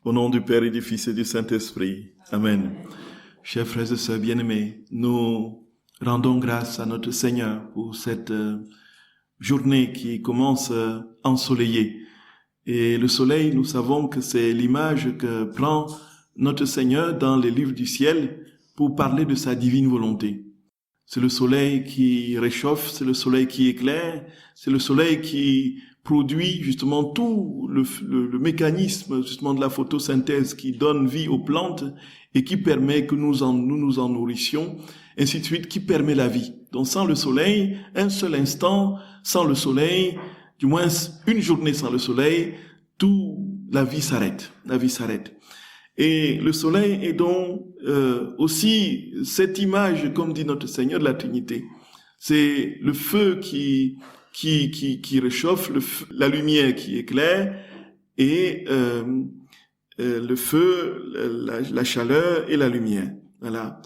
Au nom du Père et du Fils et du Saint-Esprit. Amen. Chers frères et sœurs bien-aimés, nous rendons grâce à notre Seigneur pour cette journée qui commence ensoleillée. Et le soleil, nous savons que c'est l'image que prend notre Seigneur dans les livres du ciel pour parler de sa divine volonté. C'est le soleil qui réchauffe, c'est le soleil qui éclaire, c'est le soleil qui produit justement tout le mécanisme justement de la photosynthèse qui donne vie aux plantes et qui permet que nous nous en nourrissions, ainsi de suite, qui permet la vie. Donc sans le soleil, un seul instant sans le soleil, du moins une journée sans le soleil, la vie s'arrête. La vie s'arrête. Et le soleil est donc aussi cette image, comme dit notre Seigneur, de la Trinité. C'est le feu qui réchauffe, la lumière qui éclaire, et le feu, la chaleur et la lumière. Voilà,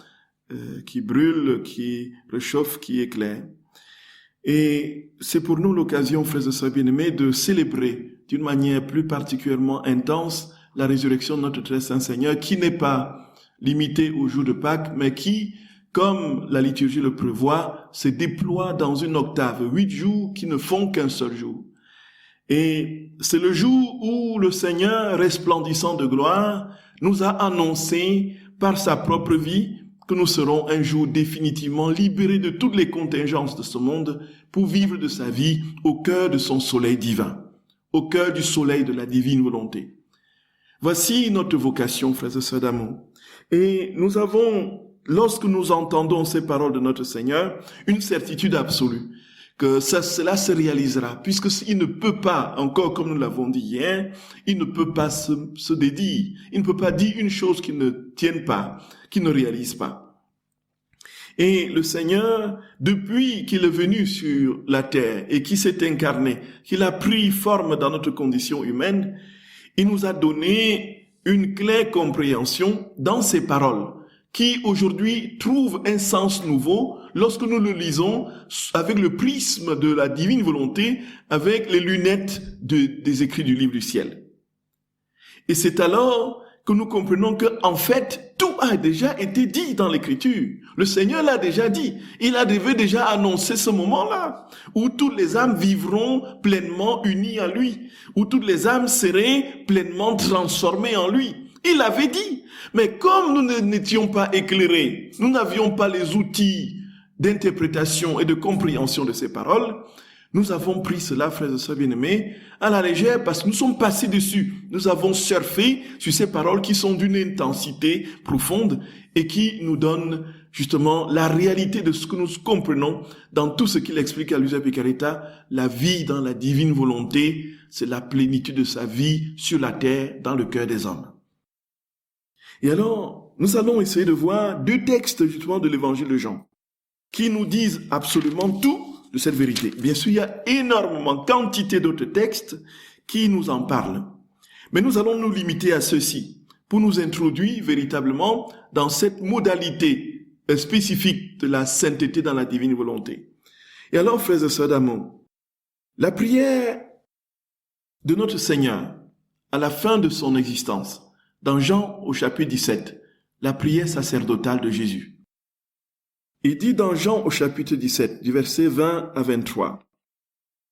qui brûle, qui réchauffe, qui éclaire. Et c'est pour nous l'occasion, frères et sœurs bien-aimés, de célébrer d'une manière plus particulièrement intense la résurrection de notre très saint Seigneur, qui n'est pas limitée au jour de Pâques, mais qui, comme la liturgie le prévoit, se déploie dans une octave, 8 jours qui ne font qu'un seul jour. Et c'est le jour où le Seigneur, resplendissant de gloire, nous a annoncé par sa propre vie que nous serons un jour définitivement libérés de toutes les contingences de ce monde pour vivre de sa vie au cœur de son soleil divin, au cœur du soleil de la divine volonté. Voici notre vocation, frères et sœurs d'amour. Et nous avons, lorsque nous entendons ces paroles de notre Seigneur, une certitude absolue que cela se réalisera, puisqu'il ne peut pas, encore comme nous l'avons dit hier, il ne peut pas se dédire, il ne peut pas dire une chose qui ne tienne pas, qui ne réalise pas. Et le Seigneur, depuis qu'il est venu sur la terre et qu'il s'est incarné, qu'il a pris forme dans notre condition humaine, il nous a donné une claire compréhension dans ses paroles, qui aujourd'hui trouve un sens nouveau lorsque nous le lisons avec le prisme de la divine volonté, avec les lunettes des écrits du livre du ciel. Et c'est alors que nous comprenons que, en fait, tout a déjà été dit dans l'écriture. Le Seigneur l'a déjà dit. Il avait déjà annoncé ce moment-là, où toutes les âmes vivront pleinement unies à lui, où toutes les âmes seraient pleinement transformées en lui. Il l'avait dit. Mais comme nous n'étions pas éclairés, nous n'avions pas les outils d'interprétation et de compréhension de ces paroles, nous avons pris cela, frères et sœurs bien-aimés, à la légère parce que nous sommes passés dessus. Nous avons surfé sur ces paroles qui sont d'une intensité profonde et qui nous donnent justement la réalité de ce que nous comprenons dans tout ce qu'il explique à Luisa Piccarreta. La vie dans la divine volonté, c'est la plénitude de sa vie sur la terre, dans le cœur des hommes. Et alors, nous allons essayer de voir 2 textes justement de l'évangile de Jean qui nous disent absolument tout de cette vérité. Bien sûr, il y a énormément, quantité d'autres textes qui nous en parlent. Mais nous allons nous limiter à ceux-ci pour nous introduire véritablement dans cette modalité spécifique de la sainteté dans la divine volonté. Et alors, frères et sœurs d'amour, la prière de notre Seigneur à la fin de son existence, dans Jean au chapitre 17, la prière sacerdotale de Jésus. Il dit dans Jean au chapitre 17, du verset 20 à 23,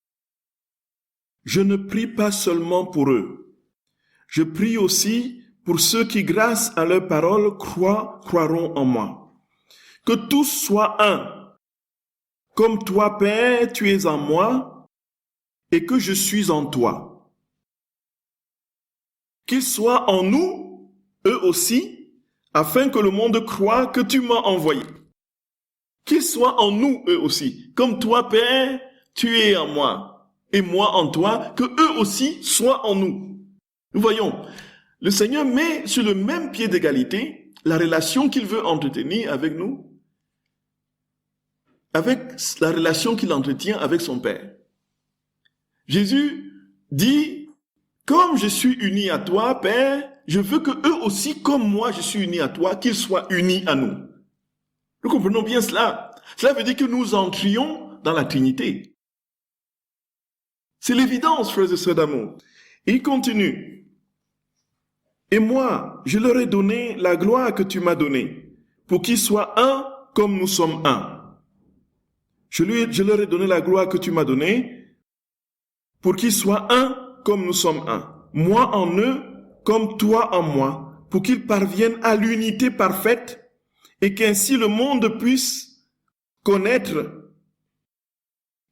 « Je ne prie pas seulement pour eux, je prie aussi pour ceux qui, grâce à leur parole, croiront en moi. Que tous soient un, comme toi, Père, tu es en moi, et que je suis en toi. Qu'ils soient en nous, eux aussi, afin que le monde croie que tu m'as envoyé. Qu'ils soient en nous, eux aussi. Comme toi, Père, tu es en moi, et moi en toi, que eux aussi soient en nous. » Nous voyons, le Seigneur met sur le même pied d'égalité la relation qu'il veut entretenir avec nous, avec la relation qu'il entretient avec son Père. Jésus dit, comme je suis uni à toi, Père, je veux que eux aussi, comme moi je suis uni à toi, qu'ils soient unis à nous. Nous comprenons bien cela. Cela veut dire que nous entrions dans la Trinité. C'est l'évidence, frères et sœurs d'amour. Il continue. Et moi, je leur ai donné la gloire que tu m'as donnée, pour qu'ils soient un comme nous sommes un. Je leur ai donné la gloire que tu m'as donnée, pour qu'ils soient un comme nous sommes un. Moi en eux, comme toi en moi, pour qu'ils parviennent à l'unité parfaite, et qu'ainsi le monde puisse connaître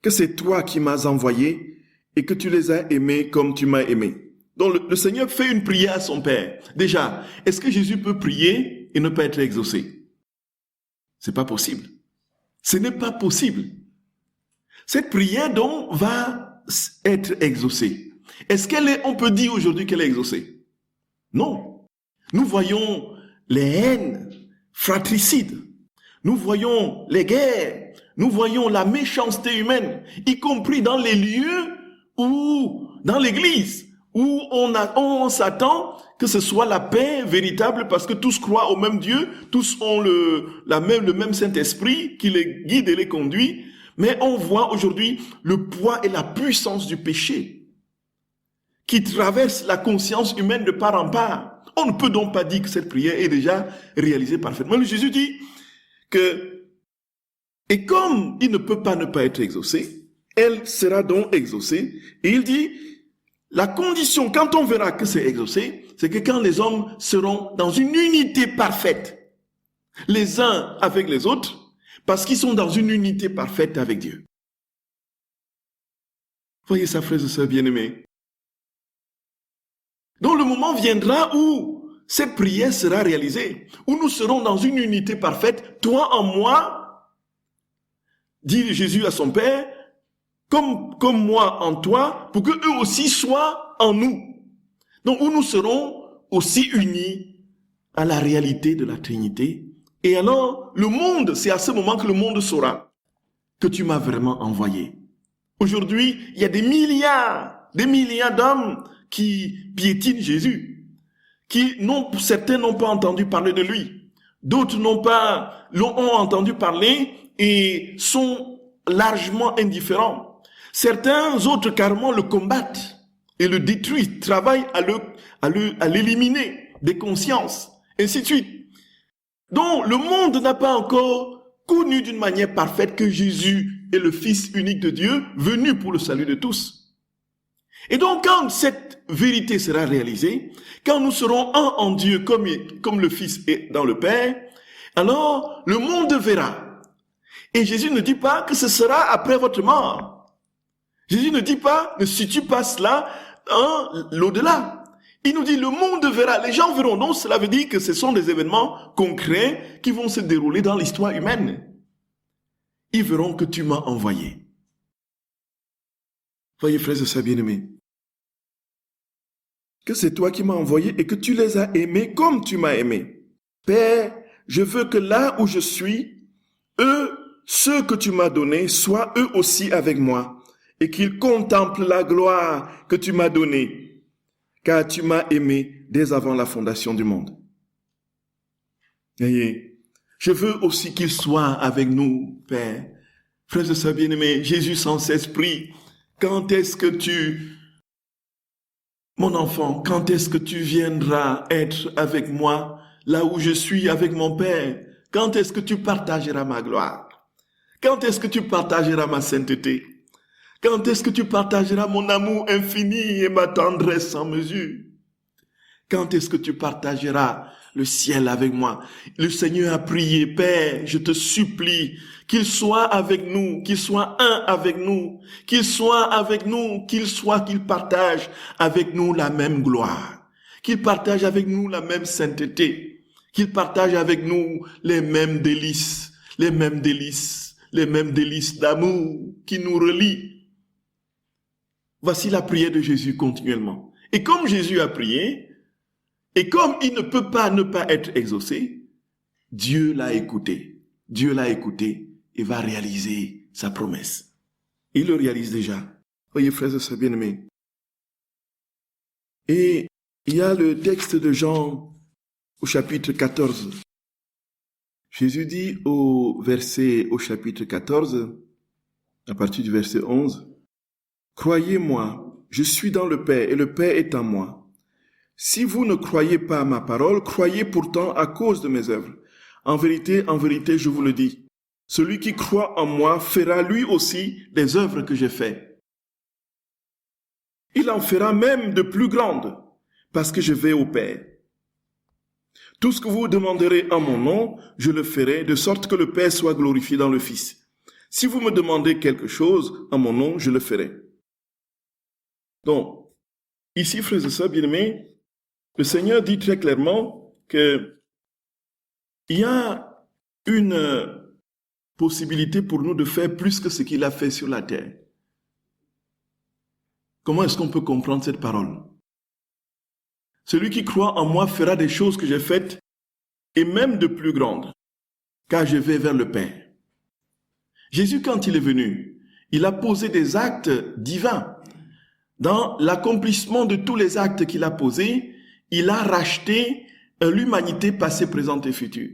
que c'est toi qui m'as envoyé et que tu les as aimés comme tu m'as aimé. Donc le Seigneur fait une prière à son Père. Déjà, est-ce que Jésus peut prier et ne pas être exaucé? C'est pas possible. Ce n'est pas possible. Cette prière donc va être exaucée. Est-ce on peut dire aujourd'hui qu'elle est exaucée? Non. Nous voyons les haines fratricides. Nous voyons les guerres. Nous voyons la méchanceté humaine, y compris dans les lieux où, dans l'église, où on s'attend que ce soit la paix véritable parce que tous croient au même Dieu, tous ont le même Saint-Esprit qui les guide et les conduit. Mais on voit aujourd'hui le poids et la puissance du péché qui traverse la conscience humaine de part en part. On ne peut donc pas dire que cette prière est déjà réalisée parfaitement. Jésus dit que, et comme il ne peut pas ne pas être exaucé, elle sera donc exaucée. Et il dit, la condition, quand on verra que c'est exaucé, c'est que quand les hommes seront dans une unité parfaite, les uns avec les autres, parce qu'ils sont dans une unité parfaite avec Dieu. Voyez ça, frères et sœurs bien-aimés. Donc le moment viendra où cette prière sera réalisée, où nous serons dans une unité parfaite, toi en moi, dit Jésus à son Père, comme moi en toi, pour que eux aussi soient en nous. Donc où nous serons aussi unis à la réalité de la Trinité. Et alors, le monde, c'est à ce moment que le monde saura que tu m'as vraiment envoyé. Aujourd'hui, il y a des milliards d'hommes qui piétinent Jésus, certains n'ont pas entendu parler de lui, d'autres ont entendu parler et sont largement indifférents. Certains autres carrément le combattent et le détruisent, travaillent à l'éliminer des consciences, ainsi de suite. Donc, le monde n'a pas encore connu d'une manière parfaite que Jésus est le Fils unique de Dieu, venu pour le salut de tous. Et donc, quand cette vérité sera réalisée, quand nous serons un en Dieu comme le Fils est dans le Père, alors le monde verra. Et Jésus ne dit pas que ce sera après votre mort. Jésus ne dit pas, ne situe pas cela l'au-delà. Il nous dit, le monde verra, les gens verront. Donc, cela veut dire que ce sont des événements concrets qui vont se dérouler dans l'histoire humaine. Ils verront que tu m'as envoyé. Voyez, frères et sœurs bien-aimés, que c'est toi qui m'as envoyé et que tu les as aimés comme tu m'as aimé. Père, je veux que là où je suis, ceux que tu m'as donnés, soient eux aussi avec moi et qu'ils contemplent la gloire que tu m'as donnée. Car tu m'as aimé dès avant la fondation du monde. Voyez, je veux aussi qu'il soit avec nous, Père. Frères et sœurs bien-aimés, Jésus sans cesse prie, quand est-ce que mon enfant, quand est-ce que tu viendras être avec moi, là où je suis avec mon Père? Quand est-ce que tu partageras ma gloire? Quand est-ce que tu partageras ma sainteté? Quand est-ce que tu partageras mon amour infini et ma tendresse sans mesure? Quand est-ce que tu partageras le ciel avec moi? Le Seigneur a prié, Père, je te supplie qu'il soit avec nous, qu'il soit un avec nous, qu'il soit avec nous, qu'il partage avec nous la même gloire, qu'il partage avec nous la même sainteté, qu'il partage avec nous les mêmes délices d'amour qui nous relient. Voici la prière de Jésus continuellement. Et comme Jésus a prié, et comme il ne peut pas ne pas être exaucé, Dieu l'a écouté. Dieu l'a écouté et va réaliser sa promesse. Il le réalise déjà. Voyez, frères et sœurs bien-aimés. Et il y a le texte de Jean au chapitre 14. Jésus dit au chapitre 14, à partir du verset 11, « Croyez-moi, je suis dans le Père et le Père est en moi. Si vous ne croyez pas à ma parole, croyez pourtant à cause de mes œuvres. En vérité, je vous le dis, celui qui croit en moi fera lui aussi des œuvres que j'ai faites. Il en fera même de plus grandes, parce que je vais au Père. Tout ce que vous demanderez en mon nom, je le ferai, de sorte que le Père soit glorifié dans le Fils. Si vous me demandez quelque chose en mon nom, je le ferai. Donc, ici, frères et sœurs bien-aimés, le Seigneur dit très clairement qu'il y a une possibilité pour nous de faire plus que ce qu'il a fait sur la terre. Comment est-ce qu'on peut comprendre cette parole? Celui qui croit en moi fera des choses que j'ai faites et même de plus grandes, car je vais vers le Père. Jésus, quand il est venu, il a posé des actes divins. Dans l'accomplissement de tous les actes qu'il a posés, il a racheté l'humanité passée, présente et future.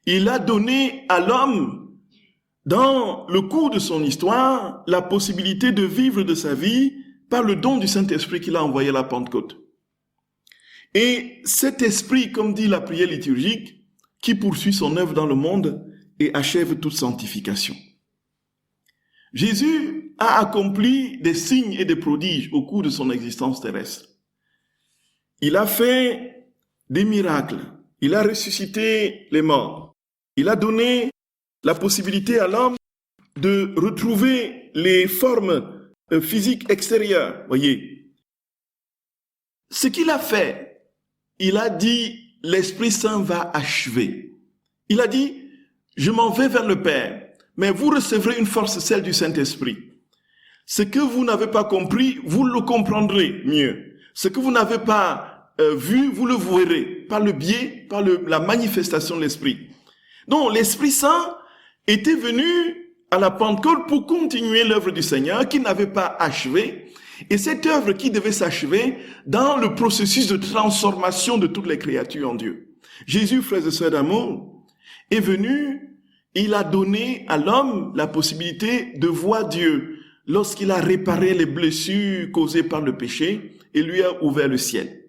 Il a donné à l'homme, dans le cours de son histoire, la possibilité de vivre de sa vie par le don du Saint-Esprit qu'il a envoyé à la Pentecôte. Et cet esprit, comme dit la prière liturgique, qui poursuit son œuvre dans le monde et achève toute sanctification. Jésus a accompli des signes et des prodiges au cours de son existence terrestre. Il a fait des miracles. Il a ressuscité les morts. Il a donné la possibilité à l'homme de retrouver les formes physiques extérieures. Voyez. Ce qu'il a fait, il a dit, l'Esprit Saint va achever. Il a dit, je m'en vais vers le Père, mais vous recevrez une force, celle du Saint-Esprit. Ce que vous n'avez pas compris, vous le comprendrez mieux. Ce que vous n'avez pas vu, vous le verrez par le biais, par la manifestation de l'Esprit. Donc, l'Esprit Saint était venu à la Pentecôte pour continuer l'œuvre du Seigneur qui n'avait pas achevé. Et cette œuvre qui devait s'achever dans le processus de transformation de toutes les créatures en Dieu. Jésus, frères et sœurs d'amour, est venu, il a donné à l'homme la possibilité de voir Dieu lorsqu'il a réparé les blessures causées par le péché et lui a ouvert le ciel.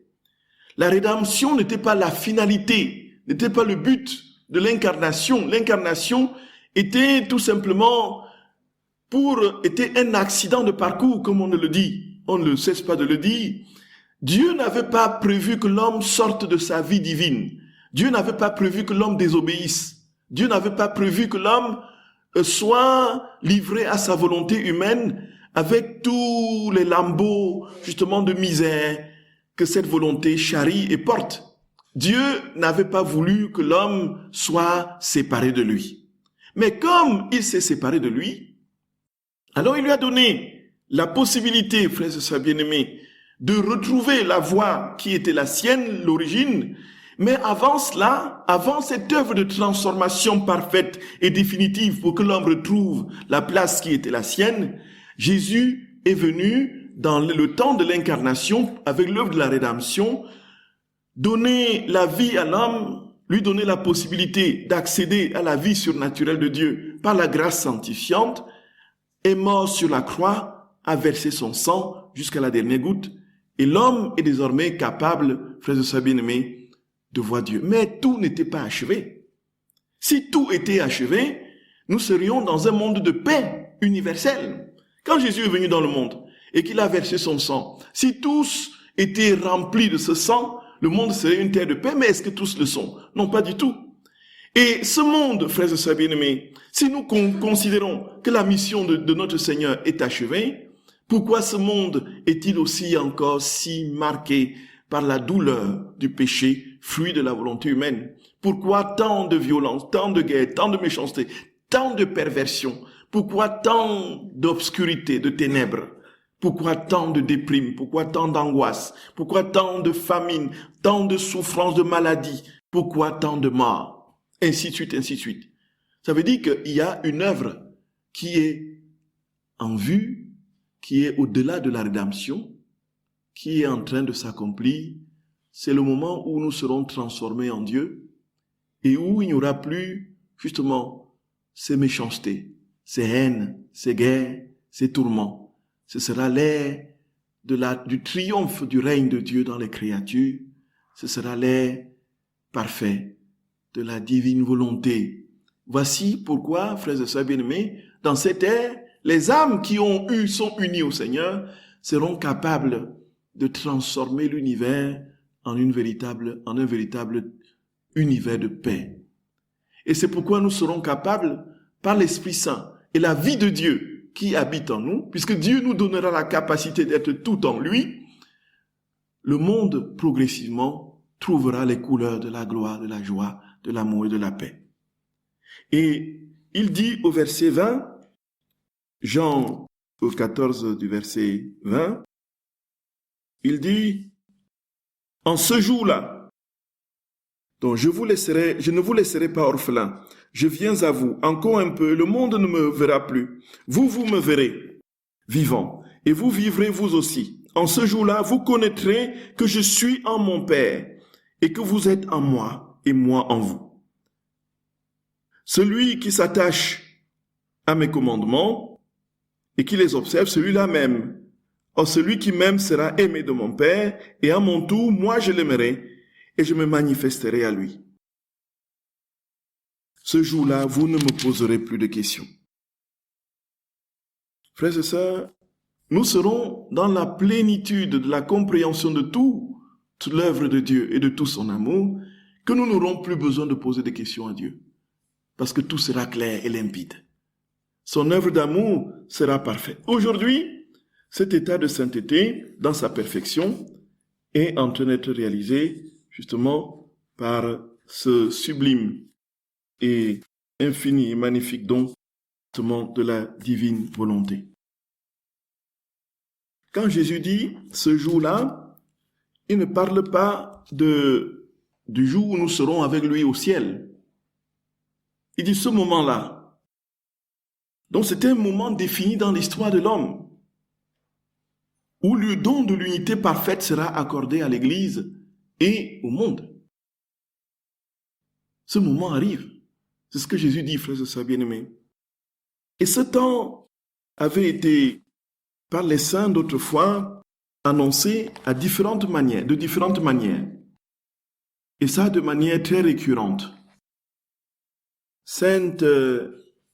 La rédemption n'était pas la finalité, n'était pas le but de l'incarnation. L'incarnation était tout simplement était un accident de parcours, comme on le dit. On ne cesse pas de le dire. Dieu n'avait pas prévu que l'homme sorte de sa vie divine. Dieu n'avait pas prévu que l'homme désobéisse. Dieu n'avait pas prévu que l'homme soit livré à sa volonté humaine avec tous les lambeaux, justement, de misère que cette volonté charrie et porte. Dieu n'avait pas voulu que l'homme soit séparé de lui. Mais comme il s'est séparé de lui, alors il lui a donné la possibilité, frères et sœurs bien-aimés, de retrouver la voie qui était la sienne, l'origine. Mais avant cela, avant cette œuvre de transformation parfaite et définitive pour que l'homme retrouve la place qui était la sienne, Jésus est venu dans le temps de l'incarnation, avec l'œuvre de la rédemption, donner la vie à l'homme, lui donner la possibilité d'accéder à la vie surnaturelle de Dieu par la grâce sanctifiante, est mort sur la croix, a versé son sang jusqu'à la dernière goutte, et l'homme est désormais capable, frères et sœurs bien-aimés, de voir Dieu. Mais tout n'était pas achevé. Si tout était achevé, nous serions dans un monde de paix universelle. Quand Jésus est venu dans le monde et qu'il a versé son sang, si tous étaient remplis de ce sang, le monde serait une terre de paix, mais est-ce que tous le sont? Non, pas du tout. Et ce monde, frères et sœurs bien-aimés, si nous considérons que la mission de notre Seigneur est achevée, pourquoi ce monde est-il aussi encore si marqué par la douleur du péché, fruit de la volonté humaine? Pourquoi tant de violence, tant de guerre, tant de méchanceté, tant de perversion? Pourquoi tant d'obscurité, de ténèbres? Pourquoi tant de déprime? Pourquoi tant d'angoisse? Pourquoi tant de famine? Tant de souffrance, de maladie? Pourquoi tant de morts? Ainsi de suite, ainsi de suite. Ça veut dire qu'il y a une œuvre qui est en vue, qui est au-delà de la rédemption, qui est en train de s'accomplir. C'est le moment où nous serons transformés en Dieu et où il n'y aura plus, justement, ces méchancetés, ces haines, ces guerres, ces tourments. Ce sera l'ère du triomphe du règne de Dieu dans les créatures, ce sera l'air parfait de la divine volonté. Voici pourquoi, frères et sœurs bien-aimés, dans cette ère, les âmes qui sont unies au Seigneur seront capables de transformer l'univers en un véritable univers de paix. Et c'est pourquoi nous serons capables, par l'Esprit Saint et la vie de Dieu qui habite en nous, puisque Dieu nous donnera la capacité d'être tout en lui, le monde progressivement trouvera les couleurs de la gloire, de la joie, de l'amour et de la paix. Et il dit au verset 20, Jean au 14 du verset 20, il dit, en ce jour-là, donc je ne vous laisserai pas orphelin, je viens à vous, encore un peu, le monde ne me verra plus, vous me verrez, vivant, et vous vivrez vous aussi. En ce jour-là, vous connaîtrez que je suis en mon Père, et que vous êtes en moi, et moi en vous. Celui qui s'attache à mes commandements et qui les observe, celui-là même. Or, celui qui m'aime sera aimé de mon Père, et à mon tour, moi je l'aimerai, et je me manifesterai à lui. Ce jour-là, vous ne me poserez plus de questions. Frères et sœurs, nous serons dans la plénitude de la compréhension de toute l'œuvre de Dieu et de tout son amour, que nous n'aurons plus besoin de poser des questions à Dieu. Parce que tout sera clair et limpide. Son œuvre d'amour sera parfaite. Aujourd'hui, cet état de sainteté, dans sa perfection, est en train d'être réalisé justement par ce sublime et infini et magnifique don de la divine volonté. Quand Jésus dit ce jour-là, il ne parle pas du jour où nous serons avec lui au ciel. Il dit ce moment-là. Donc c'était un moment défini dans l'histoire de l'homme, où le don de l'unité parfaite sera accordé à l'Église et au monde. Ce moment arrive. C'est ce que Jésus dit, frères et sœurs bien-aimés. Et ce temps avait été, par les saints d'autrefois, annoncé de différentes manières. Et ça de manière très récurrente. Sainte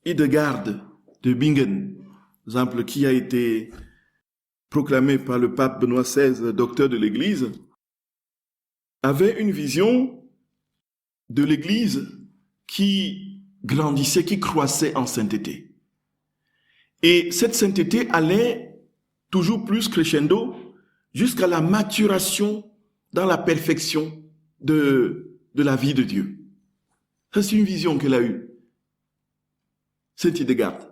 Hildegarde de Bingen, exemple, qui a été proclamée par le pape Benoît XVI, docteur de l'Église, avait une vision de l'Église qui grandissait, qui croissait en sainteté. Et cette sainteté allait toujours plus crescendo jusqu'à la maturation dans la perfection de la vie de Dieu. Ça, c'est une vision qu'elle a eue. Sainte Hildegarde.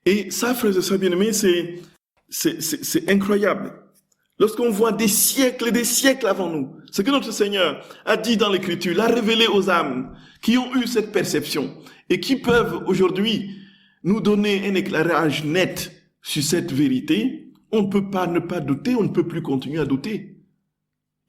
Et ça, frères et sœurs bien-aimés, c'est incroyable. Lorsqu'on voit des siècles et des siècles avant nous, ce que notre Seigneur a dit dans l'Écriture, l'a révélé aux âmes qui ont eu cette perception et qui peuvent aujourd'hui nous donner un éclairage net sur cette vérité, on ne peut pas ne pas douter, on ne peut plus continuer à douter.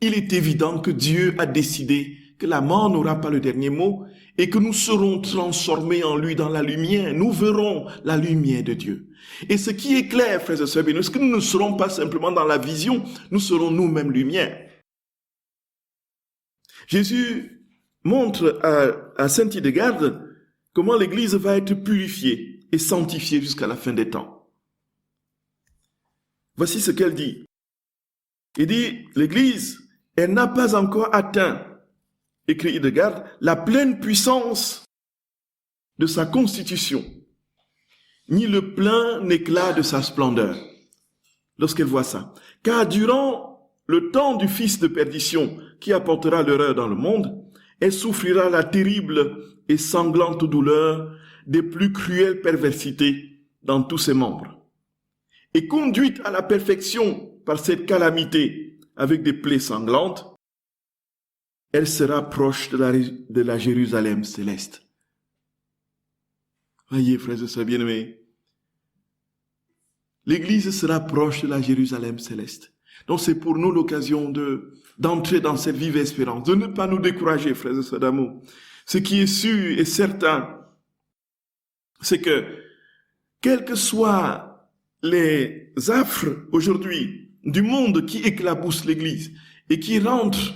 Il est évident que Dieu a décidé que la mort n'aura pas le dernier mot et que nous serons transformés en lui dans la lumière. Nous verrons la lumière de Dieu. Et ce qui est clair, frères et sœurs, c'est que nous ne serons pas simplement dans la vision, nous serons nous-mêmes lumière. Jésus montre à Sainte Hildegarde comment l'Église va être purifiée et sanctifiée jusqu'à la fin des temps. Voici ce qu'elle dit. Il dit, l'Église, elle n'a pas encore atteint, écrit Hildegarde, la pleine puissance de sa constitution, ni le plein éclat de sa splendeur, lorsqu'elle voit ça. Car durant le temps du fils de perdition qui apportera l'horreur dans le monde, elle souffrira la terrible et sanglante douleur des plus cruelles perversités dans tous ses membres. Et conduite à la perfection par cette calamité avec des plaies sanglantes, elle sera proche de la Jérusalem céleste. Voyez, frères et sœurs bien-aimés, l'Église sera proche de la Jérusalem céleste. Donc c'est pour nous l'occasion d'entrer dans cette vive espérance, de ne pas nous décourager, frères et sœurs d'amour. Ce qui est sûr et certain, c'est que, quelles que soient les affres aujourd'hui du monde qui éclaboussent l'Église et qui rentrent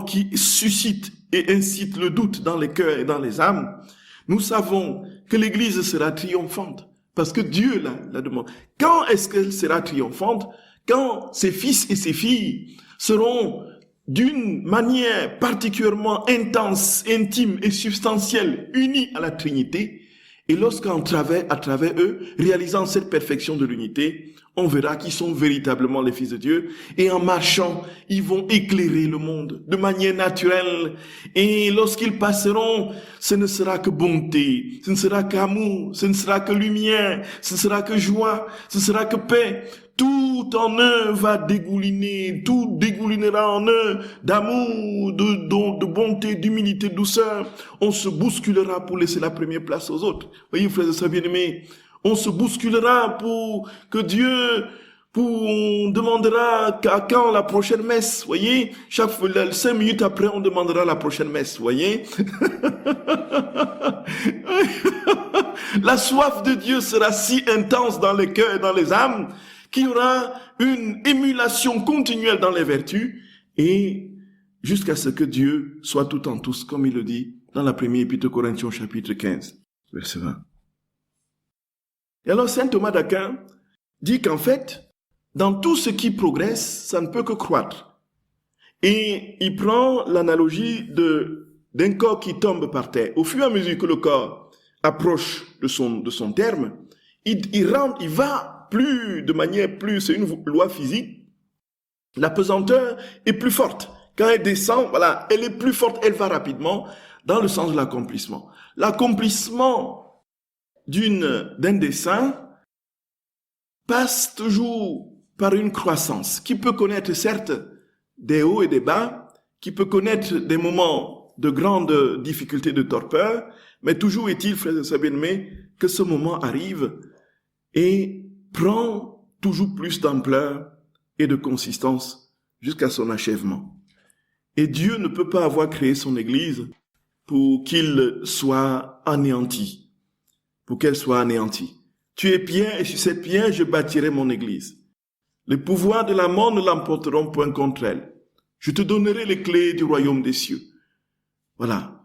qui suscitent et incitent le doute dans les cœurs et dans les âmes, nous savons que l'Église sera triomphante parce que Dieu la demande. Quand est-ce qu'elle sera triomphante? Quand ses fils et ses filles seront d'une manière particulièrement intense, intime et substantielle, unis à la Trinité, et lorsqu'à travers eux, réalisant cette perfection de l'unité, on verra qu'ils sont véritablement les fils de Dieu, et en marchant, ils vont éclairer le monde de manière naturelle, et lorsqu'ils passeront, ce ne sera que bonté, ce ne sera qu'amour, ce ne sera que lumière, ce ne sera que joie, ce ne sera que paix. Tout en eux va dégouliner, tout dégoulinera en eux d'amour, de bonté, d'humilité, de douceur. On se bousculera pour laisser la première place aux autres. Voyez, frères et sœurs bien-aimés, on se bousculera pour que Dieu, on demandera à quand la prochaine messe, voyez. 5 minutes après, on demandera la prochaine messe, voyez. La soif de Dieu sera si intense dans les cœurs et dans les âmes qu'il y aura une émulation continuelle dans les vertus et jusqu'à ce que Dieu soit tout en tous, comme il le dit dans la première épître aux Corinthiens, chapitre 15, verset 20. Et alors, saint Thomas d'Aquin dit qu'en fait, dans tout ce qui progresse, ça ne peut que croître. Et il prend l'analogie d'un corps qui tombe par terre. Au fur et à mesure que le corps approche de son terme, il va c'est une loi physique, la pesanteur est plus forte. Quand elle descend, voilà, elle est plus forte, elle va rapidement dans le sens de l'accomplissement. L'accomplissement d'un dessein passe toujours par une croissance qui peut connaître certes des hauts et des bas, qui peut connaître des moments de grande difficulté, de torpeur, mais toujours est-il, frères et sœurs bien-aimés, que ce moment arrive et prend toujours plus d'ampleur et de consistance jusqu'à son achèvement. Et Dieu ne peut pas avoir créé son Église pour qu'il soit anéanti, pour qu'elle soit anéantie. Tu es pierre et sur cette pierre je bâtirai mon Église. Les pouvoirs de la mort ne l'emporteront point contre elle. Je te donnerai les clés du royaume des cieux. Voilà.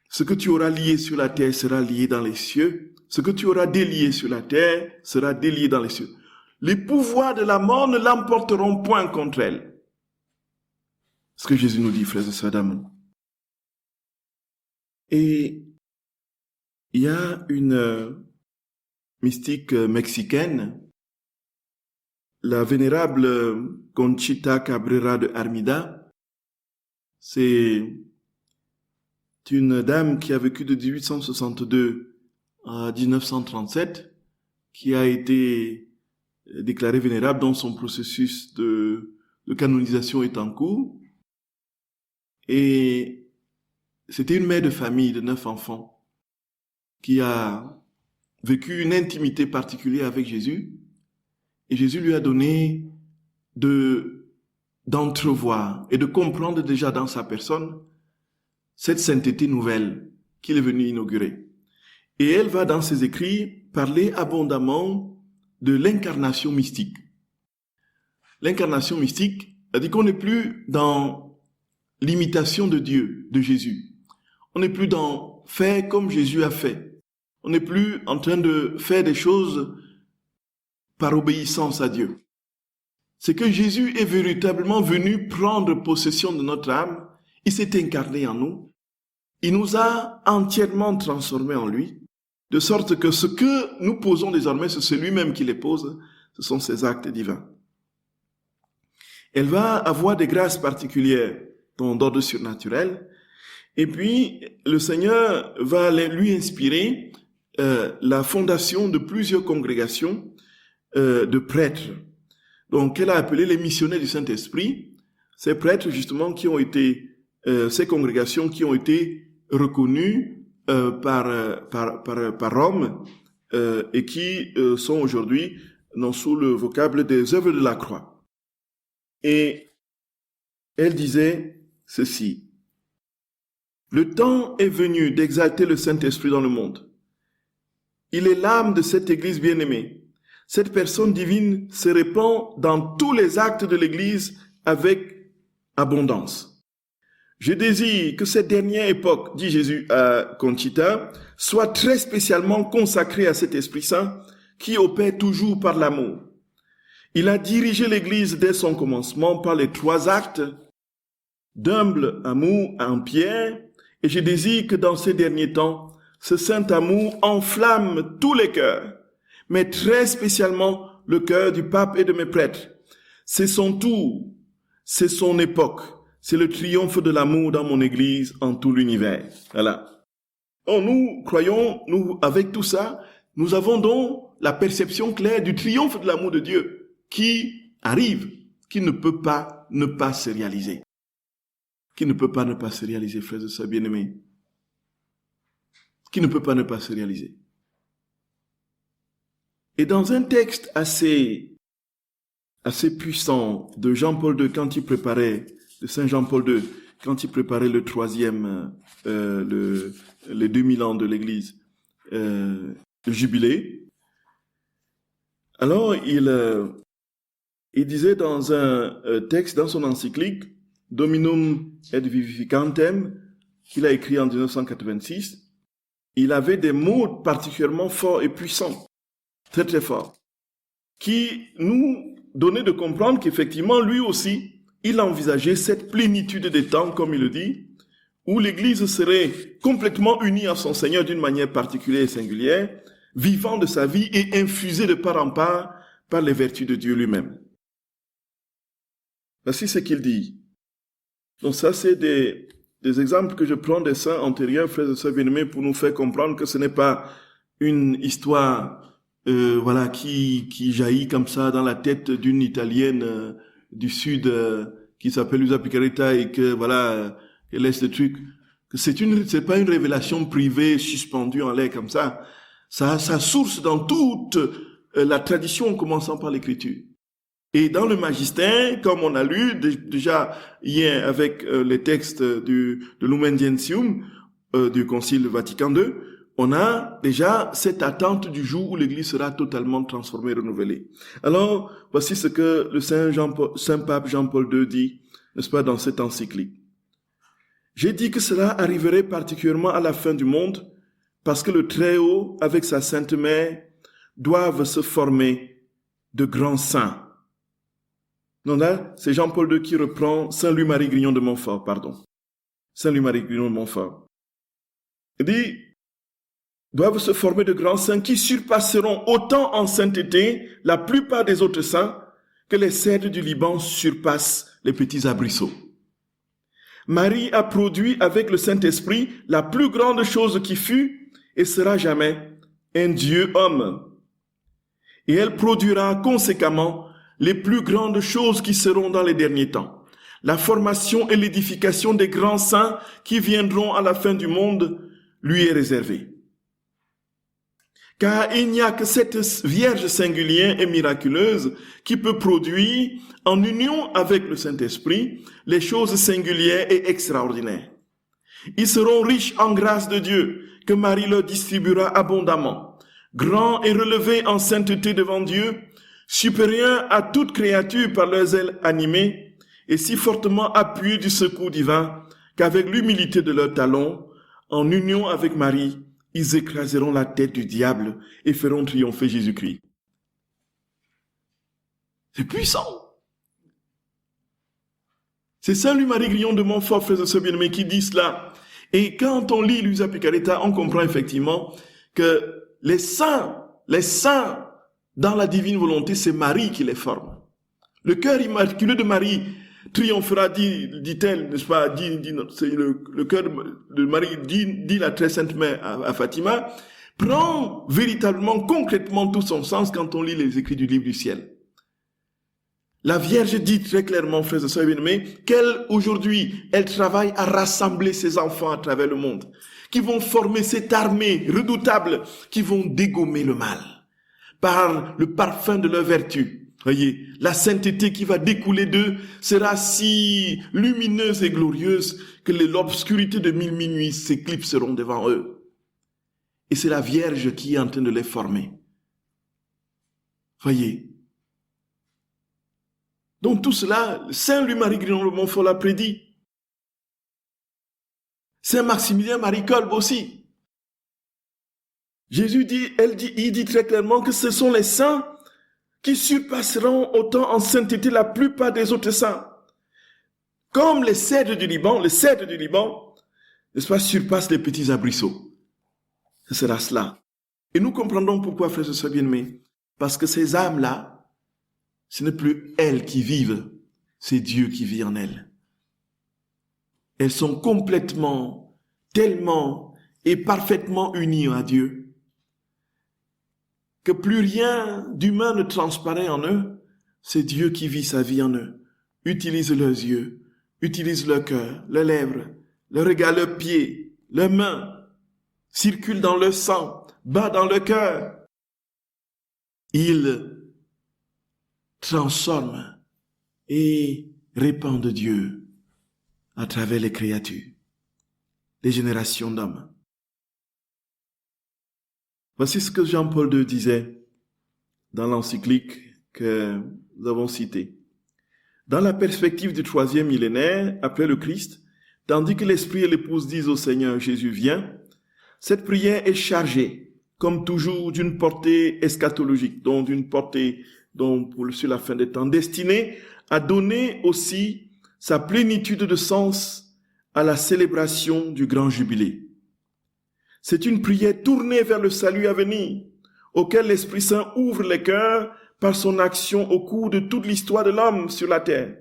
Ce que tu auras lié sur la terre sera lié dans les cieux. Ce que tu auras délié sur la terre sera délié dans les cieux. Les pouvoirs de la mort ne l'emporteront point contre elle. Ce que Jésus nous dit, frères et sœurs d'amour. Et il y a une mystique mexicaine, la vénérable Conchita Cabrera de Armida. C'est une dame qui a vécu de 1862 à 1937, qui a été déclarée vénérable, dont son processus de canonisation est en cours. Et c'était une mère de famille de 9 enfants qui a vécu une intimité particulière avec Jésus. Et Jésus lui a donné d'entrevoir et de comprendre déjà dans sa personne cette sainteté nouvelle qu'il est venu inaugurer. Et elle va dans ses écrits parler abondamment de l'incarnation mystique. L'incarnation mystique a dit qu'on n'est plus dans l'imitation de Dieu, de Jésus. On n'est plus dans faire comme Jésus a fait. On n'est plus en train de faire des choses par obéissance à Dieu. C'est que Jésus est véritablement venu prendre possession de notre âme. Il s'est incarné en nous. Il nous a entièrement transformés en lui, de sorte que ce que nous posons désormais, c'est lui-même qui les pose, ce sont ses actes divins. Elle va avoir des grâces particulières d'ordre surnaturel, et puis le Seigneur va lui inspirer la fondation de plusieurs congrégations de prêtres, donc elle a appelé les missionnaires du Saint-Esprit, ces prêtres justement qui ont été, ces congrégations qui ont été reconnues par Rome et qui sont aujourd'hui sous le vocable des œuvres de la croix. Et elle disait ceci: le temps est venu d'exalter le Saint-Esprit dans le monde. Il est l'âme de cette Église bien-aimée. cette personne divine se répand dans tous les actes de l'Église avec abondance. Je désire que cette dernière époque, dit Jésus à Conchita, soit très spécialement consacrée à cet Esprit Saint qui opère toujours par l'amour. Il a dirigé l'Église dès son commencement par les 3 actes d'humble amour en Pierre, et je désire que dans ces derniers temps, ce saint amour enflamme tous les cœurs, mais très spécialement le cœur du pape et de mes prêtres. C'est son tour, c'est son époque, c'est le triomphe de l'amour dans mon Église en tout l'univers. Voilà. Oh, nous croyons, nous, avec tout ça, nous avons donc la perception claire du triomphe de l'amour de Dieu qui arrive, qui ne peut pas ne pas se réaliser. Qui ne peut pas ne pas se réaliser, frères et sœurs bien-aimés. Qui ne peut pas ne pas se réaliser. Et dans un texte assez puissant de Jean-Paul II, quand il préparait, de Saint Jean-Paul II, quand il préparait le 3e, les 2000 ans de l'Église, le jubilé, alors il disait dans un texte, dans son encyclique, Dominum et Vivificantem, qu'il a écrit en 1986, il avait des mots particulièrement forts et puissants, très très forts, qui nous donnaient de comprendre qu'effectivement, lui aussi, il envisageait cette plénitude des temps, comme il le dit, où l'Église serait complètement unie à son Seigneur d'une manière particulière et singulière, vivant de sa vie et infusée de part en part par les vertus de Dieu lui-même. Voici ce qu'il dit. Donc ça, c'est des exemples que je prends des saints antérieurs, frères et sœurs bien-aimés, pour nous faire comprendre que ce n'est pas une histoire qui jaillit comme ça dans la tête d'une Italienne du Sud qui s'appelle Luisa Picaretta et que elle laisse le truc. Que c'est pas une révélation privée suspendue en l'air comme ça. Ça a sa source dans toute la tradition, en commençant par l'Écriture. Et dans le Magistère, comme on a lu déjà hier avec les textes de Lumen Gentium du Concile Vatican II, on a déjà cette attente du jour où l'Église sera totalement transformée, renouvelée. Alors, voici ce que le Saint Pape Jean-Paul II dit, n'est-ce pas, dans cette encyclique. J'ai dit que cela arriverait particulièrement à la fin du monde, parce que le Très-Haut, avec sa Sainte Mère, doivent se former de grands saints. Non, là, c'est Jean-Paul II qui reprend Saint Louis-Marie Grignon de Montfort, Saint Louis-Marie Grignon de Montfort. Il dit, doivent se former de grands saints qui surpasseront autant en sainteté la plupart des autres saints que les cèdres du Liban surpassent les petits arbrisseaux. Marie a produit avec le Saint-Esprit la plus grande chose qui fut et sera jamais un Dieu homme. Et elle produira conséquemment les plus grandes choses qui seront dans les derniers temps. La formation et l'édification des grands saints qui viendront à la fin du monde lui est réservée. Car il n'y a que cette Vierge singulière et miraculeuse qui peut produire, en union avec le Saint-Esprit, les choses singulières et extraordinaires. Ils seront riches en grâce de Dieu, que Marie leur distribuera abondamment, grands et relevés en sainteté devant Dieu, supérieurs à toute créature par leurs ailes animées, et si fortement appuyés du secours divin, qu'avec l'humilité de leurs talons, en union avec Marie, ils écraseront la tête du diable et feront triompher Jésus-Christ. C'est puissant. C'est Saint Louis-Marie Grignon de Montfort, frères et sœurs bien-aimés, qui dit cela. Et quand on lit Luisa Picaretta, on comprend effectivement que les saints, dans la divine volonté, c'est Marie qui les forme. Le cœur immaculé de Marie triomphera, dit-elle, n'est-ce pas, le cœur de Marie, dit la très sainte mère à Fatima, prend véritablement, concrètement tout son sens quand on lit les écrits du livre du ciel. La Vierge dit très clairement, frères et sœurs bien-aimés, qu'elle, aujourd'hui, elle travaille à rassembler ses enfants à travers le monde, qui vont former cette armée redoutable, qui vont dégommer le mal, par le parfum de leur vertu. Voyez, la sainteté qui va découler d'eux sera si lumineuse et glorieuse que l'obscurité de 1000 minuits s'éclipseront devant eux. Et c'est la Vierge qui est en train de les former. Voyez. Donc tout cela, Saint Louis-Marie Grignon de Montfort l'a prédit. Saint Maximilien Marie Kolbe aussi. Jésus dit, il dit très clairement que ce sont les saints qui surpasseront autant en sainteté la plupart des autres saints. Comme les cèdres du Liban, n'est-ce pas, surpassent les petits arbrisseaux. Ce sera cela. Et nous comprendrons pourquoi, frères et sœurs bien-aimés. Parce que ces âmes-là, ce n'est plus elles qui vivent, c'est Dieu qui vit en elles. Elles sont complètement, tellement et parfaitement unies à Dieu que plus rien d'humain ne transparaît en eux, c'est Dieu qui vit sa vie en eux. Utilise leurs yeux, utilise leur cœur, leurs lèvres, leur regard, leurs pieds, leurs mains, circule dans leur sang, bat dans leur cœur. Ils transforment et répandent Dieu à travers les créatures, les générations d'hommes. Voici ce que Jean-Paul II disait dans l'encyclique que nous avons citée. Dans la perspective du 3e millénaire après le Christ, tandis que l'Esprit et l'Épouse disent au Seigneur Jésus viens, cette prière est chargée, comme toujours, d'une portée eschatologique, donc d'une portée sur la fin des temps, destinée à donner aussi sa plénitude de sens à la célébration du grand jubilé. C'est une prière tournée vers le salut à venir, auquel l'Esprit Saint ouvre les cœurs par son action au cours de toute l'histoire de l'homme sur la terre.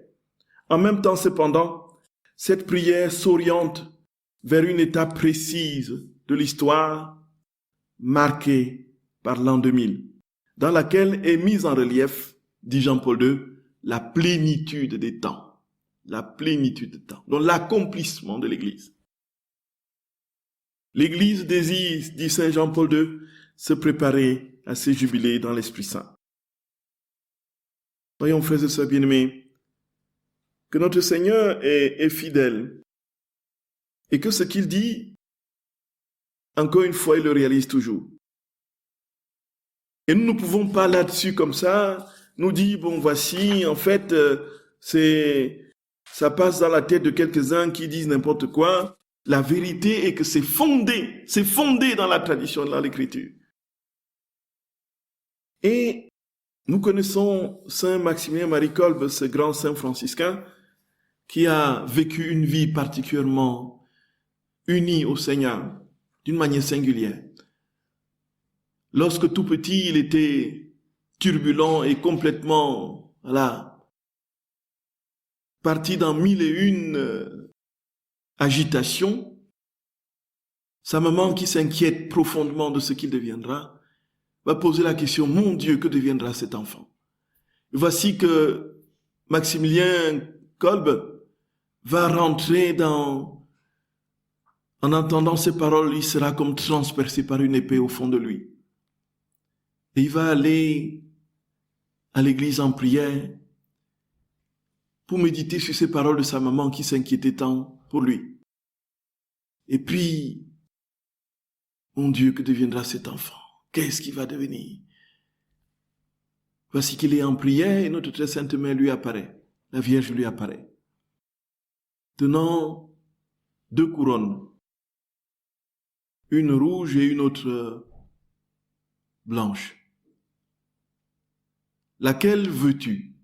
En même temps, cependant, cette prière s'oriente vers une étape précise de l'histoire marquée par l'an 2000, dans laquelle est mise en relief, dit Jean-Paul II, la plénitude des temps. La plénitude des temps, donc l'accomplissement de l'Église. L'Église désire, dit Saint Jean-Paul II, se préparer à ces jubilés dans l'Esprit Saint. Voyons, frères et sœurs bien-aimés, que notre Seigneur est fidèle et que ce qu'il dit, encore une fois, il le réalise toujours. Et nous ne pouvons pas là-dessus comme ça nous dire, bon voici, en fait, ça passe dans la tête de quelques-uns qui disent n'importe quoi. La vérité est que c'est fondé dans la tradition, dans l'Écriture. Et nous connaissons Saint Maximilien Marie Kolbe, ce grand saint franciscain, qui a vécu une vie particulièrement unie au Seigneur, d'une manière singulière. Lorsque tout petit, il était turbulent et complètement, parti dans 1001 agitations. Sa maman, qui s'inquiète profondément de ce qu'il deviendra, va poser la question, mon Dieu, que deviendra cet enfant? Et voici que Maximilien Kolbe va rentrer en entendant ces paroles, il sera comme transpercé par une épée au fond de lui. Et il va aller à l'église en prière pour méditer sur ces paroles de sa maman qui s'inquiétait tant pour lui. Et puis, mon Dieu, que deviendra cet enfant? Qu'est-ce qu'il va devenir? Voici qu'il est en prière et notre très sainte mère lui apparaît. La Vierge lui apparaît, tenant 2 couronnes, une rouge et une autre blanche. Laquelle veux-tu?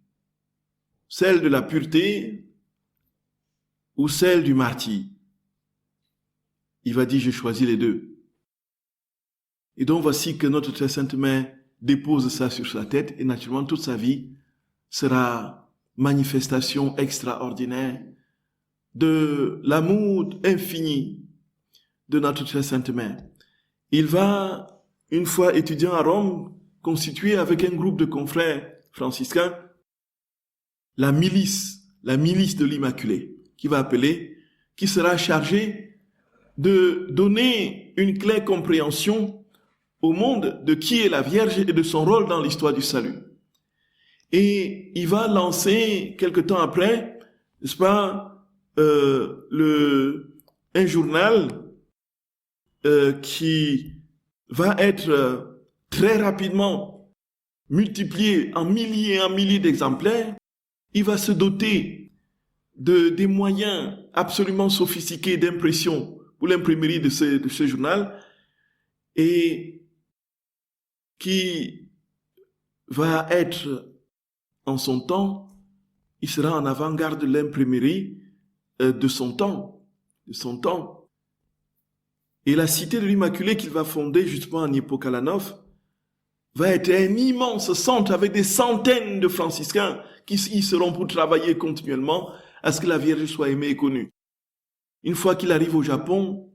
Celle de la pureté ou celle du martyre? Il va dire, j'ai choisi les 2. Et donc voici que notre très sainte mère dépose ça sur sa tête et naturellement toute sa vie sera manifestation extraordinaire de l'amour infini de notre très sainte mère. Il va, une fois étudiant à Rome, constituer avec un groupe de confrères franciscains la milice de l'Immaculée, qui sera chargée de donner une claire compréhension au monde de qui est la Vierge et de son rôle dans l'histoire du salut. Et il va lancer, quelque temps après, n'est-ce pas, un journal qui va être très rapidement multiplié en milliers d'exemplaires, il va se doter des moyens absolument sophistiqués d'impression pour l'imprimerie de ce journal et qui va être en son temps, il sera en avant-garde de l'imprimerie de son temps. Et la cité de l'Immaculée qu'il va fonder justement en Hippocalanov va être un immense centre avec des centaines de franciscains qui y seront pour travailler continuellement à ce que la Vierge soit aimée et connue. Une fois qu'il arrive au Japon,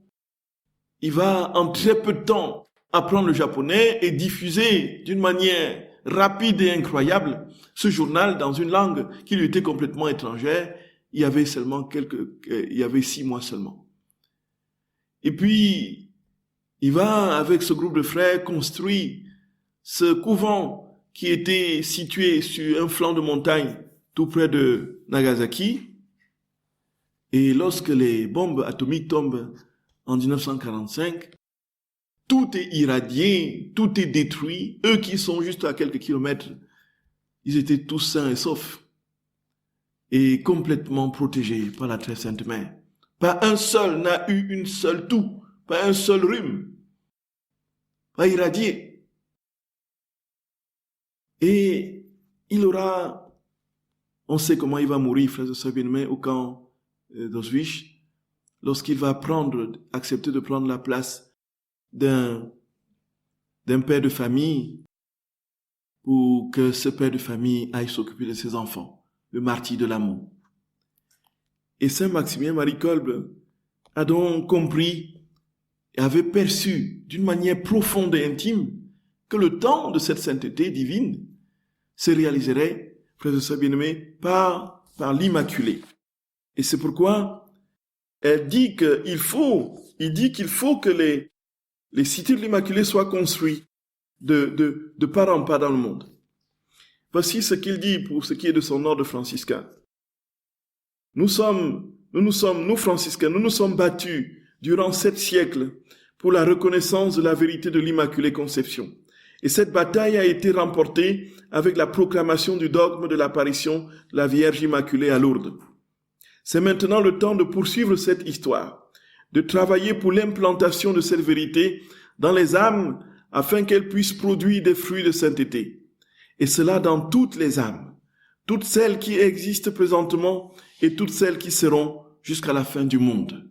il va en très peu de temps apprendre le japonais et diffuser d'une manière rapide et incroyable ce journal dans une langue qui lui était complètement étrangère. Il y avait 6 mois seulement. Et puis, il va, avec ce groupe de frères, construire ce couvent qui était situé sur un flanc de montagne tout près de Nagasaki. Et lorsque les bombes atomiques tombent en 1945, tout est irradié, tout est détruit. Eux qui sont juste à quelques kilomètres, ils étaient tous sains et saufs et complètement protégés par la très sainte mère. Pas un seul n'a eu une seule toux, pas un seul rhume, pas irradié. Et il aura, on sait comment il va mourir, frères et sœurs bien-aimés, au camp d'Auschwitz, lorsqu'il va accepter de prendre la place d'un père de famille pour que ce père de famille aille s'occuper de ses enfants, le martyr de l'amour. Et Saint Maximilien Marie Kolbe a donc compris et avait perçu d'une manière profonde et intime que le temps de cette sainteté divine se réaliserait, frères et sœurs bien-aimés, par l'Immaculée. Et c'est pourquoi elle dit qu'il faut que les cités de l'Immaculée soient construites de part en part dans le monde. Voici ce qu'il dit pour ce qui est de son ordre franciscain. Nous franciscains, nous nous sommes battus durant 7 siècles pour la reconnaissance de la vérité de l'Immaculée Conception. Et cette bataille a été remportée avec la proclamation du dogme de l'apparition de la Vierge Immaculée à Lourdes. C'est maintenant le temps de poursuivre cette histoire, de travailler pour l'implantation de cette vérité dans les âmes afin qu'elles puissent produire des fruits de sainteté. Et cela dans toutes les âmes, toutes celles qui existent présentement et toutes celles qui seront jusqu'à la fin du monde.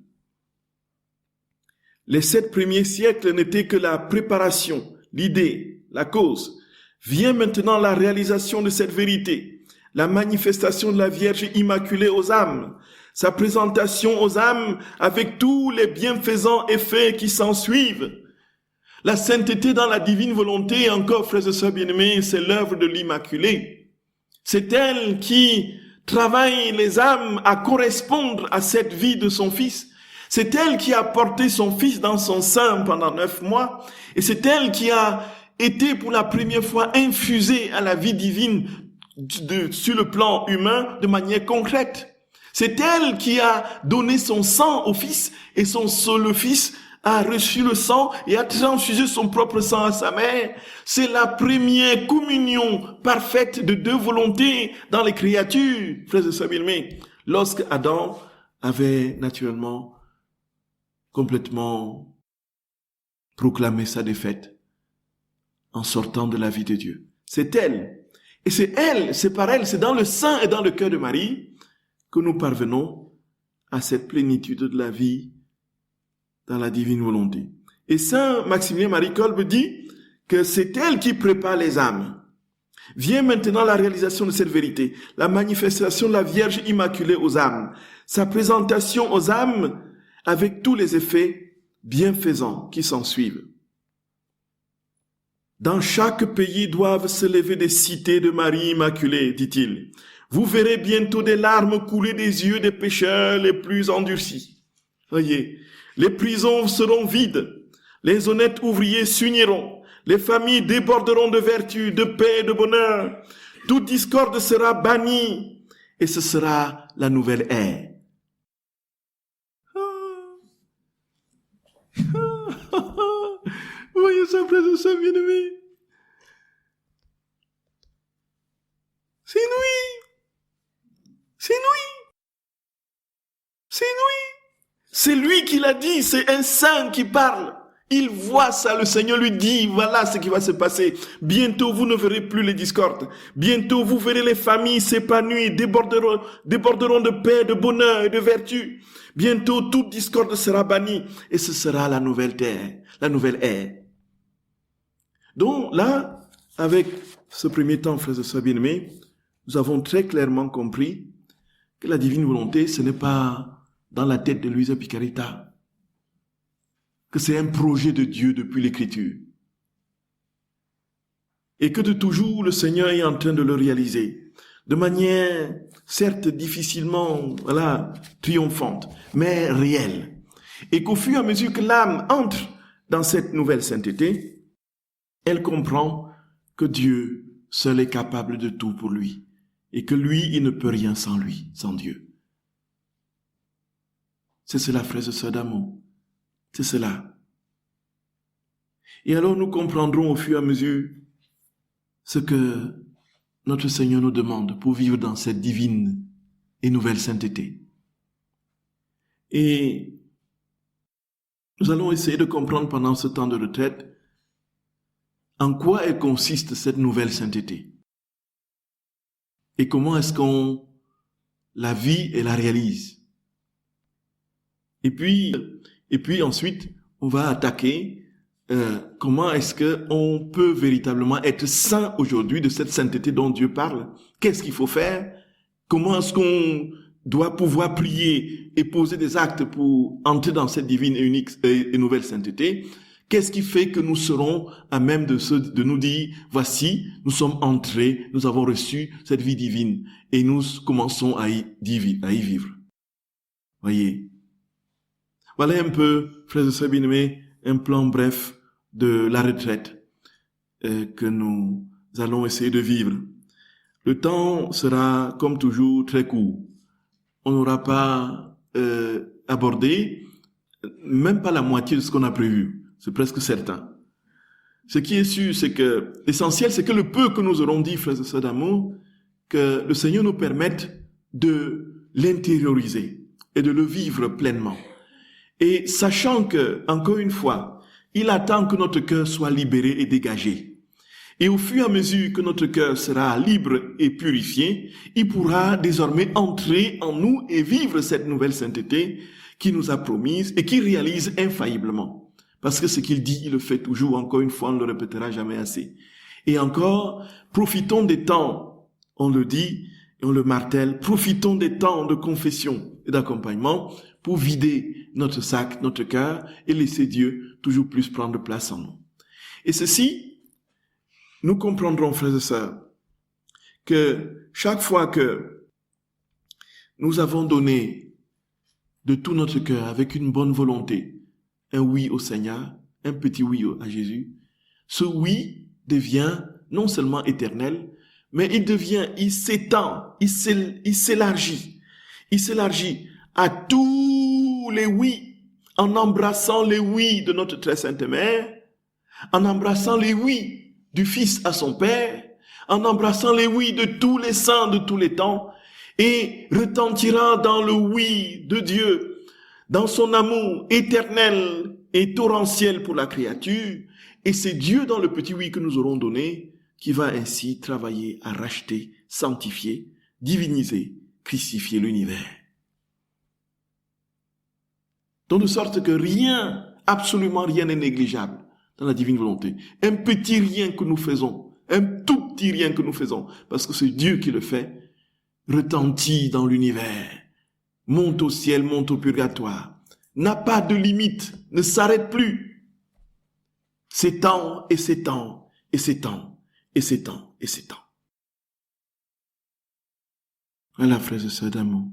Les 7 premiers siècles n'étaient que la préparation, l'idée, la cause. Vient maintenant la réalisation de cette vérité, la manifestation de la Vierge Immaculée aux âmes, sa présentation aux âmes avec tous les bienfaisants effets qui s'ensuivent. La sainteté dans la divine volonté, encore frères et sœurs bien-aimés, c'est l'œuvre de l'Immaculée. C'est elle qui travaille les âmes à correspondre à cette vie de son Fils. C'est elle qui a porté son Fils dans son sein pendant 9 mois et c'est elle qui a été pour la première fois infusée à la vie divine sur le plan humain de manière concrète. C'est elle qui a donné son sang au Fils et le Fils a reçu le sang et a transfusé son propre sang à sa mère. C'est la première communion parfaite de 2 volontés dans les créatures, frères et sœurs bien-aimés. Lorsque Adam avait naturellement complètement proclamé sa défaite en sortant de la vie de Dieu. C'est elle. Et c'est par elle, c'est dans le sein et dans le cœur de Marie que nous parvenons à cette plénitude de la vie dans la divine volonté. Et Saint Maximilien Marie Kolbe dit que c'est elle qui prépare les âmes. Vient maintenant la réalisation de cette vérité, la manifestation de la Vierge Immaculée aux âmes, sa présentation aux âmes avec tous les effets bienfaisants qui s'en suivent. Dans chaque pays doivent se lever des cités de Marie Immaculée, dit-il. Vous verrez bientôt des larmes couler des yeux des pécheurs les plus endurcis. Voyez, les prisons seront vides, les honnêtes ouvriers s'uniront, les familles déborderont de vertu, de paix et de bonheur. Toute discorde sera bannie et ce sera la nouvelle ère. Voyez ça, frères et sœurs bien-aimés. C'est lui. C'est lui. C'est lui. C'est lui qui l'a dit. C'est un saint qui parle. Il voit ça. Le Seigneur lui dit, voilà ce qui va se passer. Bientôt, vous ne verrez plus les discordes. Bientôt, vous verrez les familles s'épanouir, déborderont de paix, de bonheur et de vertu. Bientôt, toute discorde sera bannie. Et ce sera la nouvelle terre, la nouvelle ère. Donc là, avec ce premier temps, frères et sœurs bien-aimés, nous avons très clairement compris que la divine volonté, ce n'est pas dans la tête de Luisa Picarita, que c'est un projet de Dieu depuis l'Écriture. Et que de toujours, le Seigneur est en train de le réaliser. De manière, certes, difficilement, triomphante, mais réelle. Et qu'au fur et à mesure que l'âme entre dans cette nouvelle sainteté, elle comprend que Dieu seul est capable de tout pour lui. Et que lui, il ne peut rien sans lui, sans Dieu. C'est cela, frères et sœurs d'amour. C'est cela. Et alors nous comprendrons au fur et à mesure ce que notre Seigneur nous demande pour vivre dans cette divine et nouvelle sainteté. Et nous allons essayer de comprendre pendant ce temps de retraite en quoi elle consiste cette nouvelle sainteté. Et comment est-ce qu'on la vit et la réalise. Et puis ensuite, on va attaquer comment est-ce qu'on peut véritablement être saint aujourd'hui de cette sainteté dont Dieu parle. Qu'est-ce qu'il faut faire? Comment est-ce qu'on doit pouvoir prier et poser des actes pour entrer dans cette divine et unique et nouvelle sainteté? Qu'est-ce qui fait que nous serons à même de nous dire, voici, nous sommes entrés, nous avons reçu cette vie divine et nous commençons à y vivre. Voyez. Voilà un peu, frères et sœurs bien-aimés, un plan bref de la retraite que nous allons essayer de vivre. Le temps sera, comme toujours, très court. On n'aura pas abordé même pas la moitié de ce qu'on a prévu. C'est presque certain. Ce qui est sûr, c'est que l'essentiel, c'est que le peu que nous aurons dit, frères et sœurs d'amour, que le Seigneur nous permette de l'intérioriser et de le vivre pleinement. Et sachant que, encore une fois, il attend que notre cœur soit libéré et dégagé. Et au fur et à mesure que notre cœur sera libre et purifié, il pourra désormais entrer en nous et vivre cette nouvelle sainteté qu'il nous a promise et qu'il réalise infailliblement. Parce que ce qu'il dit, il le fait toujours. Encore une fois, on ne le répétera jamais assez. Et encore, profitons des temps, on le dit et on le martèle, profitons des temps de confession et d'accompagnement pour vider notre sac, notre cœur et laisser Dieu toujours plus prendre place en nous. Et ceci, nous comprendrons, frères et sœurs, que chaque fois que nous avons donné de tout notre cœur avec une bonne volonté, un oui au Seigneur, un petit oui à Jésus, ce oui devient non seulement éternel, mais il s'étend, il s'élargit à tous les oui, en embrassant les oui de notre très sainte mère, en embrassant les oui du Fils à son Père, en embrassant les oui de tous les saints de tous les temps, et retentira dans le oui de Dieu, dans son amour éternel et torrentiel pour la créature, et c'est Dieu dans le petit oui que nous aurons donné qui va ainsi travailler à racheter, sanctifier, diviniser, christifier l'univers. Donc de sorte que rien, absolument rien n'est négligeable dans la divine volonté. Un petit rien que nous faisons, un tout petit rien que nous faisons, parce que c'est Dieu qui le fait, retentit dans l'univers, monte au ciel, monte au purgatoire, n'a pas de limite, ne s'arrête plus. S'étend et s'étend et s'étend et s'étend et s'étend. Voilà, frères et sœurs d'amour.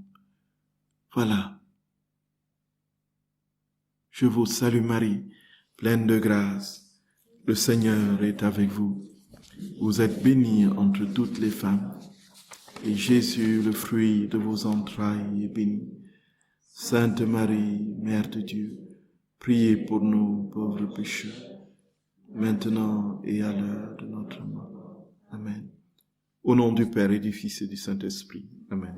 Voilà. Je vous salue Marie, pleine de grâce. Le Seigneur est avec vous. Vous êtes bénie entre toutes les femmes. Et Jésus, le fruit de vos entrailles, est béni. Sainte Marie, Mère de Dieu, priez pour nous, pauvres pécheurs, maintenant et à l'heure de notre mort. Amen. Au nom du Père et du Fils et du Saint-Esprit. Amen.